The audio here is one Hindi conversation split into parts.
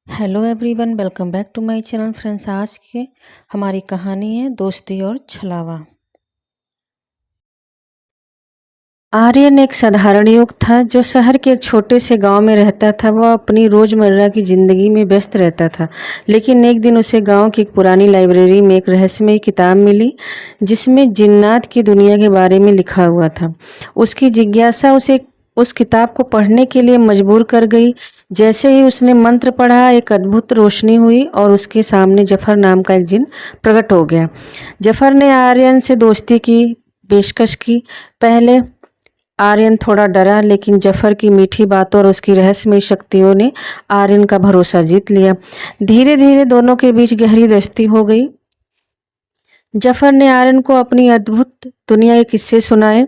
Hello everyone, welcome back to my channel friends. आज के हमारी कहानी है दोस्ती और छलावा। आर्यन एक साधारण युवक था जो शहर के एक छोटे से गांव में रहता था। वह अपनी रोज़मर्रा की ज़िंदगी में व्यस्त रहता था, लेकिन एक दिन उसे गांव की एक पुरानी लाइब्रेरी में एक रहस्यमयी किताब मिली जिसमें जिन्नात की दुनिया के बारे में लिखा हुआ था। उसकी जिज्ञासा उसे उस किताब को पढ़ने के लिए मजबूर कर गई। जैसे ही उसने मंत्र पढ़ा, एक अद्भुत रोशनी हुई और उसके सामने जफर नाम का एक जिन प्रकट हो गया। जफर ने आर्यन से दोस्ती की पेशकश की। पहले आर्यन थोड़ा डरा, लेकिन जफर की मीठी बातों और उसकी रहस्यमयी शक्तियों ने आर्यन का भरोसा जीत लिया। धीरे धीरे दोनों के बीच गहरी दोस्ती हो गई। जफर ने आर्यन को अपनी अद्भुत दुनिया के किस्से सुनाए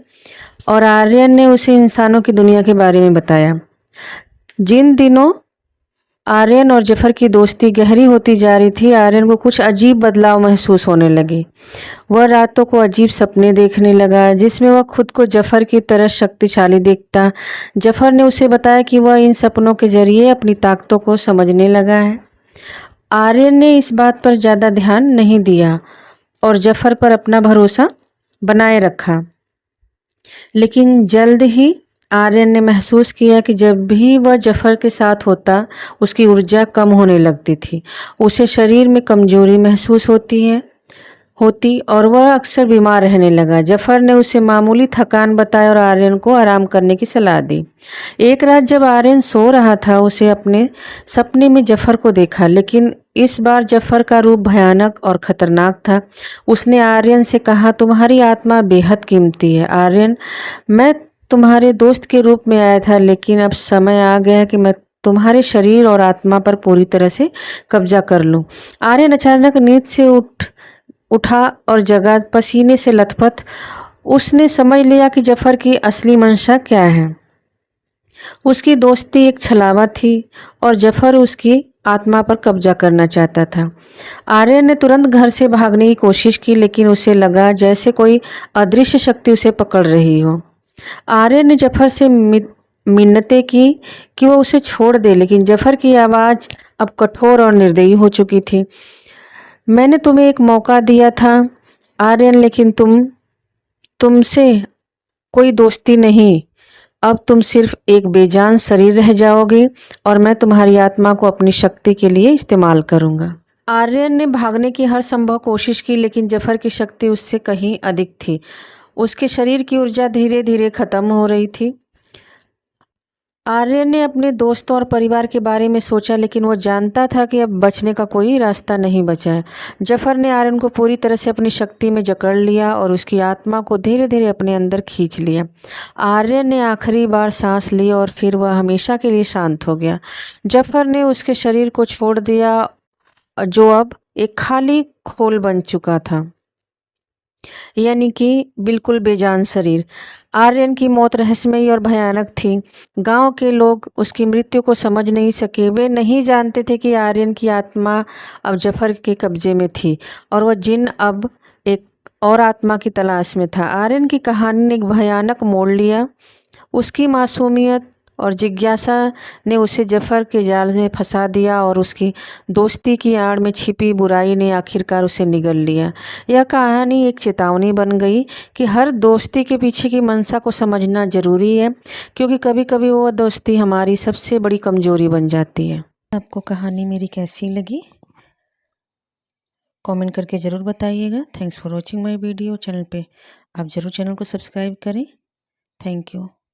और आर्यन ने उसे इंसानों की दुनिया के बारे में बताया। जिन दिनों आर्यन और जफर की दोस्ती गहरी होती जा रही थी, आर्यन को कुछ अजीब बदलाव महसूस होने लगे। वह रातों को अजीब सपने देखने लगा जिसमें वह खुद को जफर की तरह शक्तिशाली देखता। जफर ने उसे बताया कि वह इन सपनों के जरिए अपनी ताकतों को समझने लगा है। आर्यन ने इस बात पर ज़्यादा ध्यान नहीं दिया और जफर पर अपना भरोसा बनाए रखा। लेकिन जल्द ही आर्यन ने महसूस किया कि जब भी वह जफर के साथ होता, उसकी ऊर्जा कम होने लगती थी। उसे शरीर में कमजोरी महसूस होती और वह अक्सर बीमार रहने लगा। जफर ने उसे मामूली थकान बताया और आर्यन को आराम करने की सलाह दी। एक रात जब आर्यन सो रहा था, उसे अपने सपने में जफर को देखा, लेकिन इस बार जफर का रूप भयानक और खतरनाक था। उसने आर्यन से कहा, तुम्हारी आत्मा बेहद कीमती है आर्यन। मैं तुम्हारे दोस्त के रूप में आया था, लेकिन अब समय आ गया है कि मैं तुम्हारे शरीर और आत्मा पर पूरी तरह से कब्जा कर लूं। आर्यन अचानक नींद से उठा और जगा, पसीने से लथपथ। उसने समझ लिया कि जफर की असली मंशा क्या है। उसकी दोस्ती एक छलावा थी और जफर उसकी आत्मा पर कब्जा करना चाहता था। आर्यन ने तुरंत घर से भागने की कोशिश की, लेकिन उसे लगा जैसे कोई अदृश्य शक्ति उसे पकड़ रही हो। आर्यन ने जफर से मिन्नतें की कि वो उसे छोड़ दे, लेकिन जफर की आवाज़ अब कठोर और निर्दयी हो चुकी थी। मैंने तुम्हें एक मौका दिया था आर्यन, लेकिन तुमसे कोई दोस्ती नहीं। अब तुम सिर्फ एक बेजान शरीर रह जाओगे और मैं तुम्हारी आत्मा को अपनी शक्ति के लिए इस्तेमाल करूंगा। आर्यन ने भागने की हर संभव कोशिश की, लेकिन जफर की शक्ति उससे कहीं अधिक थी। उसके शरीर की ऊर्जा धीरे धीरे खत्म हो रही थी। आर्यन ने अपने दोस्तों और परिवार के बारे में सोचा, लेकिन वो जानता था कि अब बचने का कोई रास्ता नहीं बचा है। जफर ने आर्यन को पूरी तरह से अपनी शक्ति में जकड़ लिया और उसकी आत्मा को धीरे धीरे अपने अंदर खींच लिया। आर्यन ने आखिरी बार सांस ली और फिर वह हमेशा के लिए शांत हो गया। जफर ने उसके शरीर को छोड़ दिया, जो अब एक खाली खोल बन चुका था, यानी कि बिल्कुल बेजान शरीर। आर्यन की मौत रहस्यमयी और भयानक थी। गांव के लोग उसकी मृत्यु को समझ नहीं सके। वे नहीं जानते थे कि आर्यन की आत्मा अब जफर के कब्जे में थी और वह जिन अब एक और आत्मा की तलाश में था। आर्यन की कहानी ने एक भयानक मोड़ लिया। उसकी मासूमियत और जिज्ञासा ने उसे जफर के जाल में फंसा दिया और उसकी दोस्ती की आड़ में छिपी बुराई ने आखिरकार उसे निगल लिया। यह कहानी एक चेतावनी बन गई कि हर दोस्ती के पीछे की मंशा को समझना जरूरी है, क्योंकि कभी कभी वो दोस्ती हमारी सबसे बड़ी कमजोरी बन जाती है। आपको कहानी मेरी कैसी लगी कमेंट करके ज़रूर बताइएगा। Thanks for watching my video. Channel पे आप ज़रूर चैनल को सब्सक्राइब करें। Thank you.